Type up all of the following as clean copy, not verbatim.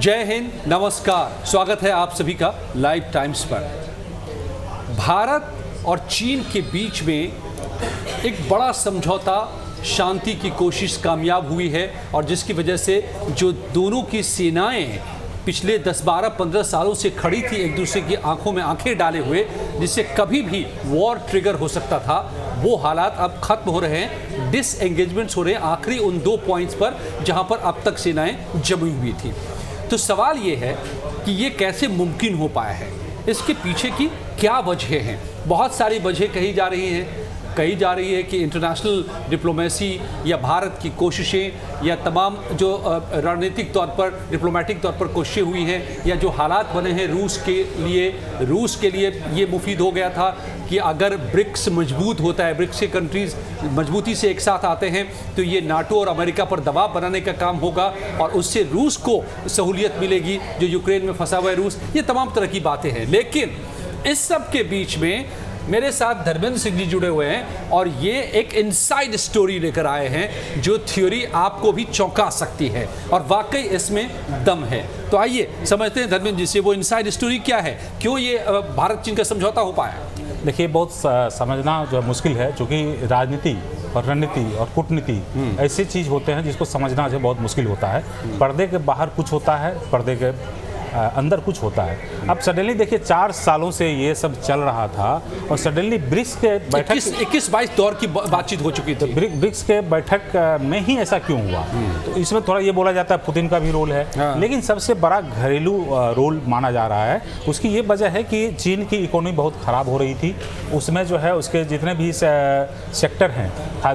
जय हिंद, नमस्कार। स्वागत है आप सभी का लाइव टाइम्स पर। भारत और चीन के बीच में एक बड़ा समझौता, शांति की कोशिश कामयाब हुई है और जिसकी वजह से जो दोनों की सेनाएं पिछले 10, 12, 15 सालों से खड़ी थी एक दूसरे की आंखों में आंखें डाले हुए, जिससे कभी भी वॉर ट्रिगर हो सकता था, वो हालात अब खत्म हो रहे हैं। डिसएंगेजमेंट्स हो रहे हैं आखिरी उन 2 पॉइंट्स पर जहां पर अब तक सेनाएं जमी हुई थी। तो सवाल ये है कि ये कैसे मुमकिन हो पाया है, इसके पीछे की क्या वजह हैं। बहुत सारी वजह कही जा रही है कि इंटरनेशनल डिप्लोमेसी या भारत की कोशिशें या तमाम जो रणनीतिक तौर पर, डिप्लोमेटिक तौर पर कोशिशें हुई हैं, या जो हालात बने हैं रूस के लिए ये मुफीद हो गया था कि अगर ब्रिक्स मजबूत होता है, ब्रिक्स के कंट्रीज़ मजबूती से एक साथ आते हैं तो ये नाटो और अमेरिका पर दबाव बनाने का काम होगा और उससे रूस को सहूलियत मिलेगी जो यूक्रेन में फंसा हुआ है रूस। ये तमाम तरह की बातें हैं, लेकिन इस सब के बीच में मेरे साथ धर्मेंद्र सिंह जी जुड़े हुए हैं और ये एक इनसाइड स्टोरी लेकर आए हैं जो थ्योरी आपको भी चौंका सकती है और वाकई इसमें दम है। तो आइए समझते हैं धर्मेंद्र जी से वो इनसाइड स्टोरी क्या है, क्यों ये भारत चीन का समझौता हो पाया। देखिए, बहुत समझना जो मुश्किल है, क्योंकि राजनीति और रणनीति और कूटनीति ऐसी चीज़ होते हैं जिसको समझना जो बहुत मुश्किल होता है। पर्दे के बाहर कुछ होता है, पर्दे के अंदर कुछ होता है। अब सडनली देखिए 4 सालों से ये सब चल रहा था और सडनली ब्रिक्स के बैठक 21-22 दौर की बातचीत हो चुकी थी। ब्रिक्स के बैठक में ही ऐसा क्यों हुआ? तो इसमें थोड़ा ये बोला जाता है पुतिन का भी रोल है, लेकिन सबसे बड़ा घरेलू रोल माना जा रहा है। उसकी ये वजह है कि चीन की इकोनॉमी बहुत ख़राब हो रही थी। उसमें जो है उसके जितने भी सेक्टर हैं,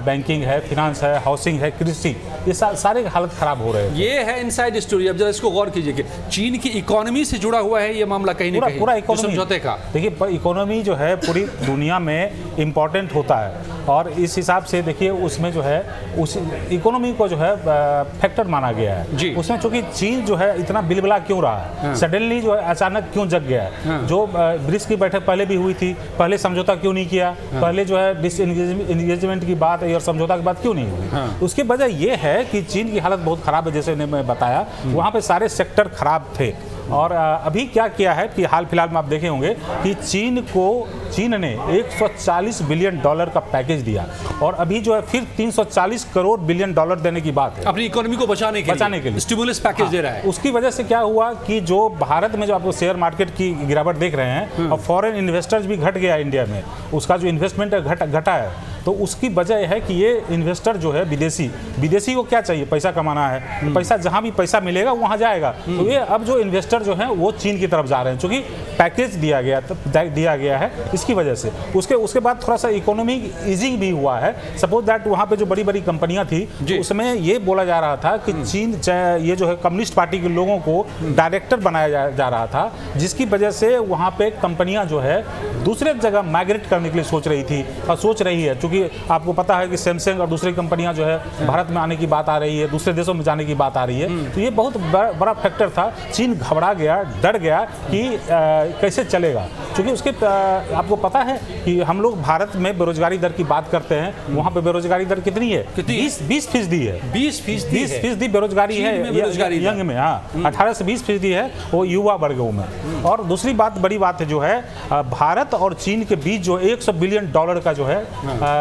बैंकिंग है, फिनांस है, हाउसिंग है, कृषि, ये सारे हालत ख़राब हो रहे हैं। ये है इनसाइड स्टोरी। अब जरा इसको गौर कीजिए, चीन की इकोनॉमी से जुड़ा हुआ है ये मामला कहीं ना कहीं, पूरा इकोनॉमी समझौते का। देखिए, इकोनॉमी जो है पूरी दुनिया में इम्पोर्टेंट होता है और इस हिसाब से देखिए उसमें जो है उस इकोनॉमी को जो है फैक्टर माना गया है उसमें। चूंकि चीन जो है इतना बिलबिला क्यों रहा है, सडनली जो है अचानक क्यों जग गया है? जो ब्रिक्स की बैठक पहले भी हुई थी, पहले समझौता क्यों नहीं किया? पहले जो है डिसएंगेजमेंट की बात और समझौता की बात क्यों नहीं हुई? उसकी वजह यह है कि चीन की हालत बहुत खराब है। जैसे मैं बताया, वहाँ पे सारे सेक्टर खराब थे और अभी क्या किया है कि हाल फिलहाल में आप देखे होंगे कि चीन ने $140 बिलियन का पैकेज दिया और अभी जो है फिर 340 करोड़ बिलियन डॉलर देने की बात है अपनी इकोनॉमी को बचाने के लिए स्टिमुलस पैकेज दे रहा है। उसकी वजह से क्या हुआ कि जो भारत में जो आपको शेयर मार्केट की गिरावट देख रहे हैं और फॉरेन इन्वेस्टर्स भी घट गया इंडिया में, उसका जो इन्वेस्टमेंट है घटा है। तो उसकी वजह है कि ये इन्वेस्टर जो है विदेशी को क्या चाहिए? पैसा कमाना है, तो पैसा जहाँ भी पैसा मिलेगा वहाँ जाएगा। तो ये अब जो इन्वेस्टर जो है वो चीन की तरफ जा रहे हैं, क्योंकि पैकेज दिया गया है इसकी वजह से। उसके बाद थोड़ा सा इकोनॉमिक ईजिंग भी हुआ है। सपोज दैट वहाँ पे जो बड़ी बड़ी कंपनियां थी उसमें ये बोला जा रहा था कि चीन ये जो है कम्युनिस्ट पार्टी के लोगों को डायरेक्टर बनाया जा रहा था, जिसकी वजह से वहाँ पे कंपनियां जो है दूसरे जगह माइग्रेट करने के लिए सोच रही थी और सोच रही है। क्योंकि आपको पता है कि सैमसंग और दूसरी कंपनियां जो है भारत में आने की बात आ रही है, दूसरे देशों में जाने की बात आ रही है। तो ये बहुत बड़ा फैक्टर था। चीन घबरा गया, डर गया कि कैसे चलेगा, क्योंकि उसके आपको पता है कि हम लोग भारत में बेरोजगारी दर की बात करते हैं, वहाँ पे बेरोजगारी दर कितनी है? 20% है। 20% बेरोजगारी है यंग में। हाँ, 18 से 20% है वो युवा वर्गों में। और दूसरी बात, बड़ी बात है जो है भारत और चीन के बीच जो $100 बिलियन का जो है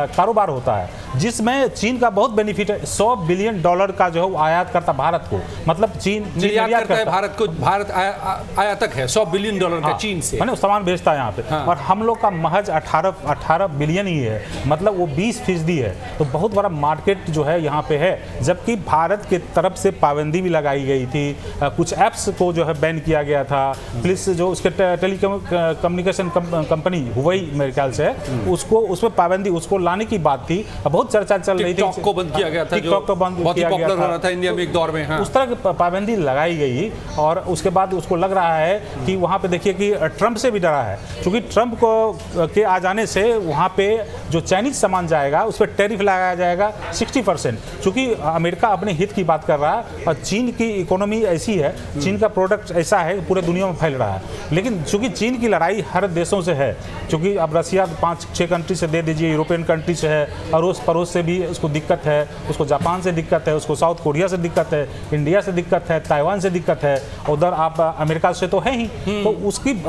कारोबार होता है, जिसमें चीन का बहुत बेनिफिट है। $100 बिलियन का जो है वो आयात करता भारत को, मतलब चीन निर्यात करता है भारत को, भारत आयातक है $100 बिलियन का चीन से, मैंने सामान भेजता है यहाँ पे। और हम लोग का महज 18 बिलियन ही है, मतलब वो 20% है। तो बहुत बड़ा मार्केट जो है यहाँ पे है। जबकि भारत की तरफ से पाबंदी भी लगाई गई थी, कुछ ऐप्स को जो है बैन किया गया था। प्लस जो उसके टेलीकम्युनिकेशन कंपनी हुवई मेरे ख्याल से उसमें पाबंदी, उसको लाने की बात थी। बहुत चर्चा चल रही थी। टिकटॉक को बंद किया गया था, टिकटॉक को बंद बहुत पॉपुलर हो रहा था इंडिया में एक दौर में। उस तरह की पाबंदी लगाई गई और उसके बाद उसको लग रहा है कि वहाँ पे देखिए कि ट्रंप से भी डरा है है, क्योंकि ट्रंप को के आ जाने से वहाँ पे जो चाइनीज सामान जाएगा उस पर टैरिफ लगाया जाएगा 60%, क्योंकि अमेरिका अपने हित की बात कर रहा है और चीन की इकोनॉमी ऐसी है, चीन का प्रोडक्ट ऐसा है पूरे दुनिया में फैल रहा है। लेकिन चूंकि चीन की लड़ाई हर देशों से है, क्योंकि अब रसिया 5-6 कंट्री से दे दीजिए, यूरोपियन कंट्री से है, अड़ोस पड़ोस से भी उसको दिक्कत है, उसको जापान से दिक्कत है, उसको साउथ कोरिया से दिक्कत है, इंडिया से दिक्कत है, ताइवान से दिक्कत है, उधर आप अमेरिका से तो है ही। तो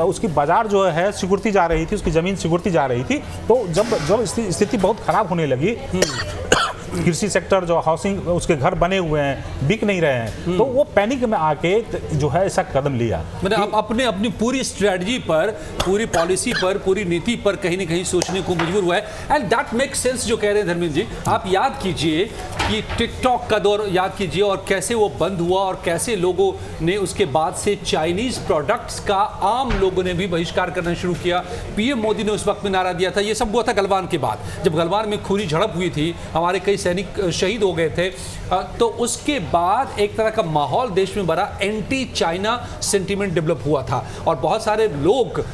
उसकी बाजार जो है सिकुड़ती जा रही थी, उसकी ज़मीन सिकुड़ती जा रही थी। तो जब स्थिति बहुत खराब होने लगी, कृषि सेक्टर जो हाउसिंग उसके घर बने हुए हैं बिक नहीं रहे हैं, तो वो पैनिक में आके जो है ऐसा कदम लिया। मतलब अपने अपनी पूरी स्ट्रेटजी पर, पूरी पॉलिसी पर, पूरी नीति पर कहीं ना कहीं सोचने को मजबूर हुआ है। एंड दैट मेक्स सेंस जो कह रहे हैं धर्मेंद्र जी। आप याद कीजिए कि टिकटॉक का दौर याद कीजिए और कैसे वो बंद हुआ और कैसे लोगों ने उसके बाद से चाइनीज प्रोडक्ट्स का आम लोगों ने भी बहिष्कार करना शुरू किया। पीएम मोदी ने उस वक्त में नारा दिया था। ये सब हुआ था गलवान के बाद, जब गलवान में खूनी झड़प हुई थी, हमारे कई सैनिक शहीद हो गए थे। तो उसके बाद एक तरह का माहौल देश में बड़ा एंटी चाइना सेंटीमेंट डेवलप हुआ था और बहुत सारे लोग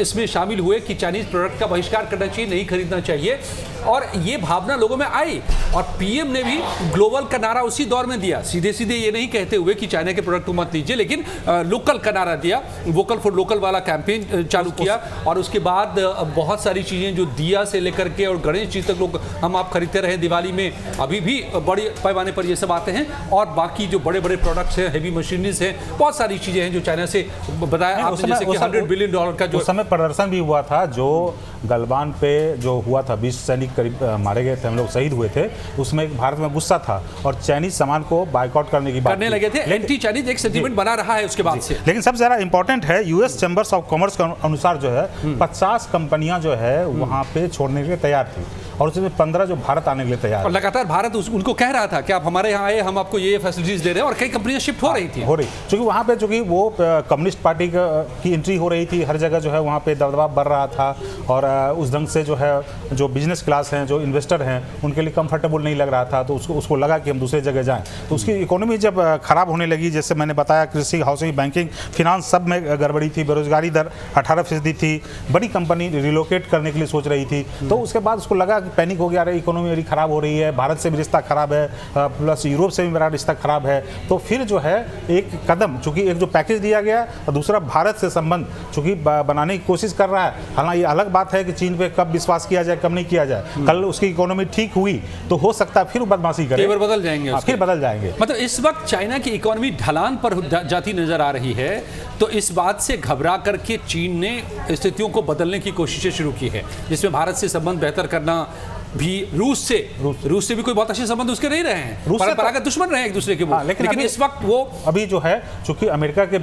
इसमें शामिल हुए कि चाइनीज प्रोडक्ट का बहिष्कार करना चाहिए, नहीं खरीदना चाहिए। और ये भावना लोगों में आई और पीएम ने भी ग्लोबल का नारा उसी दौर में दिया। सीधे सीधे ये नहीं कहते हुए कि चाइना के प्रोडक्ट को मत लीजिए, लेकिन लोकल का नारा दिया, वोकल फॉर लोकल वाला कैंपेन चालू किया। और उसके बाद बहुत सारी चीज़ें जो दिया से लेकर के और गणेश जी तक लोग हम आप खरीदते रहे दिवाली में, अभी भी बड़े पैमाने पर ये सब आते हैं। और बाकी जो बड़े बड़े प्रोडक्ट्स हैं, हेवी मशीनरीज हैं, बहुत सारी चीज़ें हैं जो चाइना से बताया आपने, जैसे कि $100 बिलियन का जो उस समय प्रदर्शन भी हुआ था, जो गलवान पे जो हुआ था, 20 सैनिक करीब मारे गए थे, हम लोग शहीद हुए थे, उसमें भारत में गुस्सा था और चाइनीज सामान को बायकॉट करने की बात करने लगे थे। एंटी चाइनीज एक सेंटीमेंट बना रहा है उसके बाद से। लेकिन सबसे ज़्यादा इंपॉर्टेंट है यूएस चैम्बर्स ऑफ कॉमर्स के अनुसार जो है 50 कंपनियां जो है वहां पे छोड़ने के लिए तैयार थी और उसमें 15 जो भारत आने के लिए तैयार। और लगातार भारत उनको कह रहा था कि आप हमारे यहाँ आए, हम आपको ये फैसिलिटीज दे रहे हैं। और कई कंपनियां शिफ्ट हो रही क्योंकि वहाँ पे चूंकि वो कम्युनिस्ट पार्टी की एंट्री हो रही थी, हर जगह जो है वहाँ पे दबदबा बढ़ रहा था और उस ढंग से जो है जो बिजनेस क्लास हैं, जो इन्वेस्टर हैं, उनके लिए कंफर्टेबल नहीं लग रहा था। तो उसको लगा कि हम दूसरे जगह जाएं। तो उसकी इकोनॉमी जब खराब होने लगी, जैसे मैंने बताया, कृषि, हाउसिंग, बैंकिंग, फिनांस सब में गड़बड़ी थी, बेरोजगारी दर 18% थी, बड़ी कंपनी रिलोकेट करने के लिए सोच रही थी। तो उसके बाद उसको लगा कि पैनिक हो गया, रही इकोनॉमी मेरी खराब हो रही है, भारत से भी रिश्ता खराब है, प्लस यूरोप से भी मेरा रिश्ता खराब है। तो फिर जो है एक कदम, चूंकि एक जो पैकेज दिया गया और दूसरा भारत से संबंध चूंकि बनाने की कोशिश कर रहा है। हालांकि ये अलग बात है कि चीन पे कब विश्वास किया जाए, कब नहीं किया जाए। कल उसकी इकोनॉमी ठीक हुई तो हो सकता है फिर बदमाशी करे, बदल जाएंगे, फिर बदल जाएंगे। मतलब इस वक्त चाइना की इकोनॉमी ढलान पर जाती नजर आ रही है। तो इस बात से घबरा करके चीन ने स्थितियों को बदलने की कोशिशें शुरू की है, जिसमें भारत से संबंध बेहतर करना, भी रूस से भी कोई बहुत अच्छे संबंध उसके नहीं रहे हैं, परंपरागत दुश्मन रहे एक दूसरे के। लेकिन इस वक्त वो अभी जो है, चूंकि अमेरिका के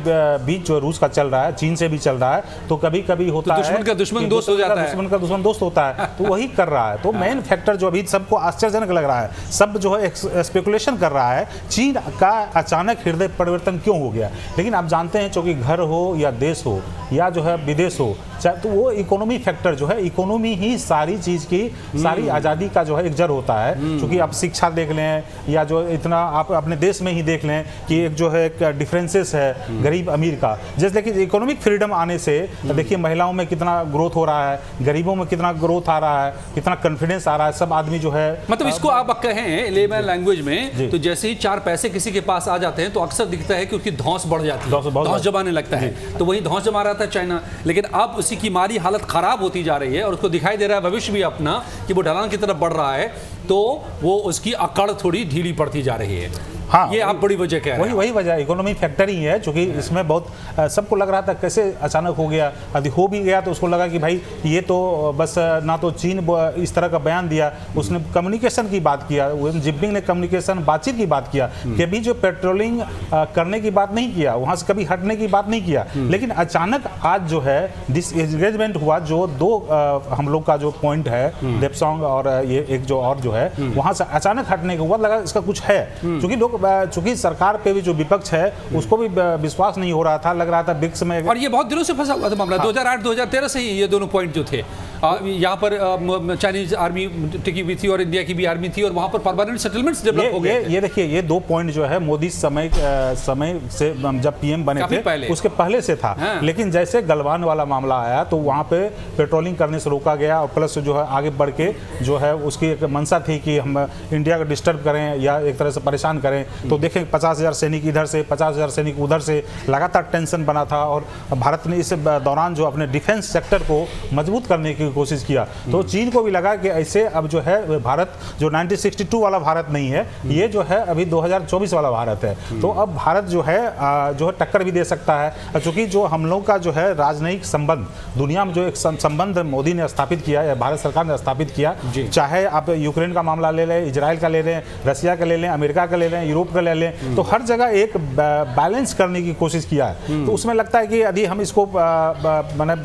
बीच जो रूस का चल रहा है, चीन से भी चल रहा है, तो कभी कभी होता है दुश्मन का दुश्मन दोस्त हो जाता है, दुश्मन का दुश्मन दोस्त होता है। तो वही कर रहा है। तो मेन फैक्टर जो अभी सबको आश्चर्यजनक लग रहा है, सब जो है स्पेकुलेशन कर रहा है, चीन का अचानक हृदय परिवर्तन क्यों हो गया। लेकिन आप जानते हैं, चूंकि घर हो या देश हो या जो है विदेश हो, तो वो इकोनॉमी फैक्टर जो है, इकोनॉमी ही सारी चीज की, सारी आज़ादी का जो है एक जड़ होता है। क्योंकि आप शिक्षा देख लें या जो इतना आप अपने देश में ही देख लें कि एक जो है एक डिफरेंसेस है गरीब अमीर का। जैसे कि इकोनॉमिक फ्रीडम आने से देखिए महिलाओं में कितना ग्रोथ हो रहा है, गरीबों में कितना ग्रोथ आ रहा है, कितना कॉन्फिडेंस आ रहा है, सब आदमी जो है, मतलब इसको आप कहें लेमैन लैंग्वेज में, तो जैसे ही 4 पैसे किसी के पास आ जाते हैं तो अक्सर दिखता है कि उसकी धौंस बढ़ जाती है, धौंस जमाने लगता है। तो वही धौंस जमा रहा था चाइना, लेकिन अब उसी की मारी हालत खराब होती जा रही है और उसको दिखाई दे रहा है भविष्य भी अपना कि वो ढलान की तरफ बढ़ रहा है। तो वो उसकी अकड़ थोड़ी ढीली पड़ती जा रही है। हाँ, ये आप बड़ी वजह क्या है? वही वजह इकोनॉमी फैक्टर ही है, क्योंकि इसमें बहुत सबको लग रहा था कैसे अचानक हो गया। यदि हो भी गया तो उसको लगा कि भाई ये तो बस ना तो चीन इस तरह का बयान दिया, उसने कम्युनिकेशन की बात किया, जिनपिंग ने कम्युनिकेशन बातचीत की बात किया, कभी जो पेट्रोलिंग करने की बात नहीं किया, वहाँ से कभी हटने की बात नहीं किया। लेकिन अचानक आज जो है डिसएंगेजमेंट हुआ, जो 2 हम लोग का जो पॉइंट है, देपसोंग और ये एक जो और जो है, वहाँ से अचानक हटने के बाद लगा इसका कुछ है। क्योंकि लोग, चूंकि सरकार पे भी जो विपक्ष है उसको भी विश्वास नहीं हो रहा था, लग रहा था ब्रिक्स में, और ये बहुत दिनों से फंसा हुआ था मामला। 2008-2013 से ही ये दोनों पॉइंट जो थे यहाँ पर चाइनीज आर्मी टिकी हुई थी और इंडिया की भी आर्मी थी और वहाँ पर परमानेंट सेटलमेंट्स डेवलप हो गए थे। ये देखिए, ये 2 पॉइंट जो है मोदी समय से जब पीएम बने थे उसके पहले से था। हाँ। लेकिन जैसे गलवान वाला मामला आया तो वहाँ पे पेट्रोलिंग करने से रोका गया और प्लस जो है आगे बढ़ के जो है उसकी एक मंशा थी कि हम इंडिया को डिस्टर्ब करें या एक तरह से परेशान करें। तो देखें 50,000 सैनिक इधर से 50,000 सैनिक उधर से, लगातार टेंशन बना था और भारत ने इस दौरान जो अपने डिफेंस सेक्टर को मजबूत करने की कोशिश किया। तो चीन को भी लगा कि ऐसे अब जो है भारत जो 1962 वाला भारत नहीं है, ये जो है अभी 2024 वाला भारत है। तो अब भारत जो है टक्कर भी दे सकता है, क्योंकि जो हम लोग का जो है राजनयिक संबंध दुनिया में जो एक संबंध मोदी ने स्थापित किया या भारत सरकार ने स्थापित किया, चाहे आप यूक्रेन का मामला ले लें, इजराइल का ले लें, रसिया का ले लें, अमेरिका का ले लें, यूरोप का ले लें, तो हर जगह एक बैलेंस करने की कोशिश किया है। तो उसमें लगता है कि यदि हम इसको माने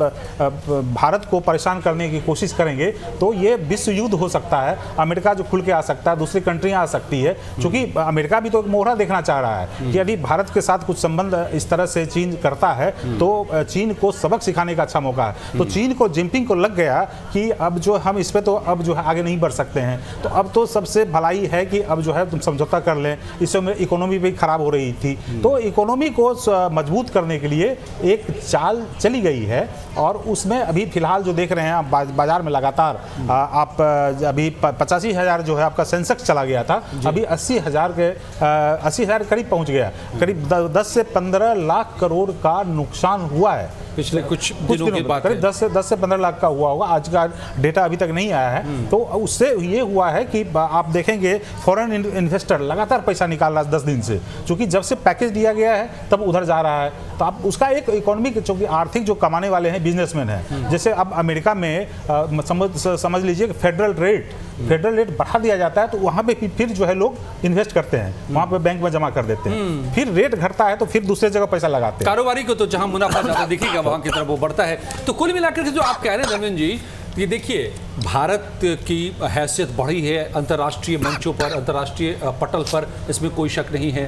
भारत को परेशान करने की कोशिश करेंगे तो ये विश्व युद्ध हो सकता है। अमेरिका जो खुल के आ सकता है, दूसरी कंट्रियां आ सकती है, क्योंकि अमेरिका भी तो एक मोहरा देखना चाह रहा है कि यदि भारत के साथ कुछ संबंध इस तरह से चीन करता है तो चीन को सबक सिखाने का अच्छा मौका है। तो चीन को, जिनपिंग को लग गया कि अब जो हम इस पे तो अब जो है आगे नहीं बढ़ सकते हैं, तो अब तो सबसे भलाई है कि अब जो है तुम समझौता कर लें। इस समय इकोनॉमी भी खराब हो रही थी, तो इकोनॉमी को मजबूत करने के लिए एक चाल चली गई है और उसमें अभी फिलहाल जो देख रहे हैं आप बाजार में लगातार आप अभी 85,000 जो है आपका सेंसेक्स चला गया था, अभी 80,000 करीब पहुंच गया। करीब 10 से 15 लाख करोड़ का नुकसान हुआ है पिछले कुछ दिनों की बात करीब 10 से 15 लाख का हुआ होगा। आज का डेटा अभी तक नहीं आया है। तो उससे ये हुआ है कि आप देखेंगे फॉरेन इन्वेस्टर लगातार पैसा निकाल रहा है 10 दिन से, क्योंकि जब से पैकेज दिया गया है तब उधर जा रहा है। तो आप उसका एक इकोनॉमिक, चूंकि आर्थिक जो कमाने वाले हैं बिजनेसमैन हैं, जैसे अब अमेरिका में समझ लीजिए फेडरल रेट बढ़ा दिया जाता है तो वहाँ पे फिर जो है लोग इन्वेस्ट करते हैं, वहाँ पे बैंक में जमा कर देते हैं, फिर रेट घटता है तो फिर दूसरे जगह पैसा लगाते हैं। कारोबारी को तो जहाँ मुनाफा ज़्यादा दिखेगा वहाँ की तरफ वो बढ़ता है। तो कुल मिलाकर के जो आप कह रहे हैं धर्मेंद्र जी, ये देखिए भारत की हैसियत बढ़ी है अंतर्राष्ट्रीय मंचों पर, अंतर्राष्ट्रीय पटल पर, इसमें कोई शक नहीं है।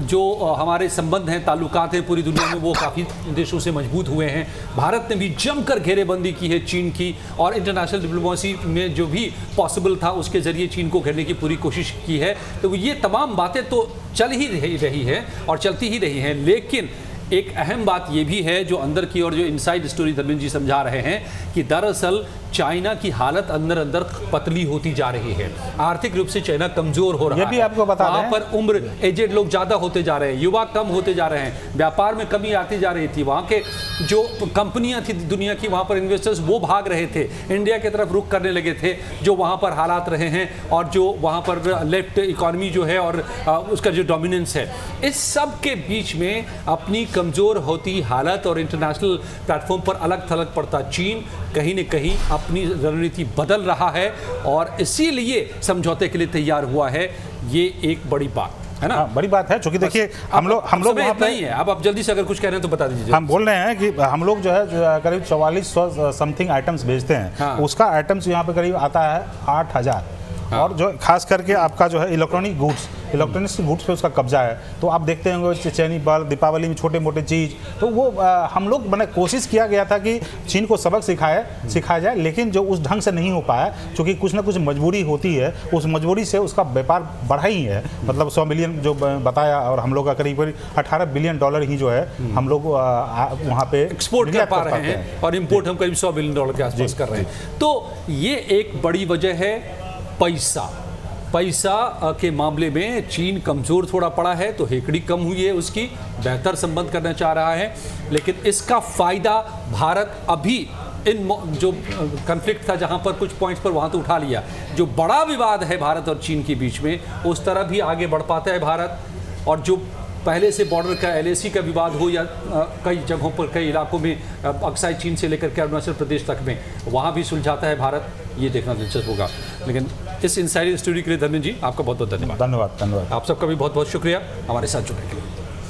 जो हमारे संबंध हैं, ताल्लुकात हैं पूरी दुनिया में, वो काफ़ी देशों से मजबूत हुए हैं। भारत ने भी जमकर घेरेबंदी की है चीन की, और इंटरनेशनल डिप्लोमेसी में जो भी पॉसिबल था उसके ज़रिए चीन को घेरने की पूरी कोशिश की है। तो ये तमाम बातें तो चल ही रही हैं और चलती ही रही हैं, लेकिन एक अहम बात ये भी है जो अंदर की और जो इनसाइड स्टोरी धर्मेंद्र जी समझा रहे हैं कि दरअसल चाइना की हालत अंदर अंदर पतली होती जा रही है, आर्थिक रूप से चाइना कमजोर हो रहा है। ये भी आपको बता दें, वहाँ पर उम्र एजेड लोग ज़्यादा होते जा रहे हैं, युवा कम होते जा रहे हैं, व्यापार में कमी आती जा रही थी, वहाँ के जो कंपनियाँ थी दुनिया की, वहाँ पर इन्वेस्टर्स वो भाग रहे थे, इंडिया की तरफ रुख करने लगे थे, जो वहाँ पर हालात रहे हैं और जो वहाँ पर लेफ्ट इकॉनमी जो है और उसका जो डोमिनेंस है, इस सब के बीच में अपनी कमज़ोर होती हालत और इंटरनेशनल प्लेटफॉर्म पर अलग थलग पड़ता चीन कहीं न कहीं अपनी रणनीति बदल रहा है और इसीलिए समझौते के लिए तैयार हुआ है। ये एक बड़ी बात है ना। बड़ी बात है, क्योंकि देखिए हम लोग वहाँ पे नहीं है। अब आप जल्दी से अगर कुछ कह रहे हैं तो बता दीजिए। हम बोल रहे हैं कि हम लोग जो है करीब 4400 समथिंग आइटम्स भेजते हैं। हाँ। उसका आइटम्स यहाँ पे करीब आता है 8,000। हाँ। और जो खास करके आपका जो है इलेक्ट्रॉनिक्स गुड्स पे उसका कब्जा है। तो आप देखते होंगे चैनी बल्ब, दीपावली में छोटे मोटे चीज़, तो वो हम लोग मैंने कोशिश किया गया था कि चीन को सबक सिखाया जाए, लेकिन जो उस ढंग से नहीं हो पाया, क्योंकि कुछ ना कुछ मजबूरी होती है, उस मजबूरी से उसका व्यापार बढ़ा ही है। मतलब 100 मिलियन जो बताया, और हम लोग का करीब $18 बिलियन ही जो है हम लोग वहाँ पे एक्सपोर्ट कर पा रहे हैं और इम्पोर्ट हम करीब $100 बिलियन के आसपास कर रहे हैं। तो ये एक बड़ी वजह है पैसा के मामले में चीन कमज़ोर थोड़ा पड़ा है, तो हेकड़ी कम हुई है उसकी, बेहतर संबंध करना चाह रहा है, लेकिन इसका फ़ायदा भारत अभी इन जो कन्फ्लिक्ट था जहां पर कुछ पॉइंट्स पर वहां तो उठा लिया, जो बड़ा विवाद है भारत और चीन के बीच में उस तरह भी आगे बढ़ पाता है भारत। और जो पहले से बॉर्डर का LAC का विवाद हो या कई जगहों पर कई इलाकों में अक्साई चीन से लेकर के अरुणाचल प्रदेश तक में वहाँ भी सुलझाता है भारत, ये देखना दिलचस्प होगा। लेकिन इस इनसाइड स्टोरी के लिए धर्मेंद्र जी आपका बहुत बहुत धन्यवाद। धन्यवाद। आप सबका भी बहुत बहुत शुक्रिया हमारे साथ जुड़ने के लिए।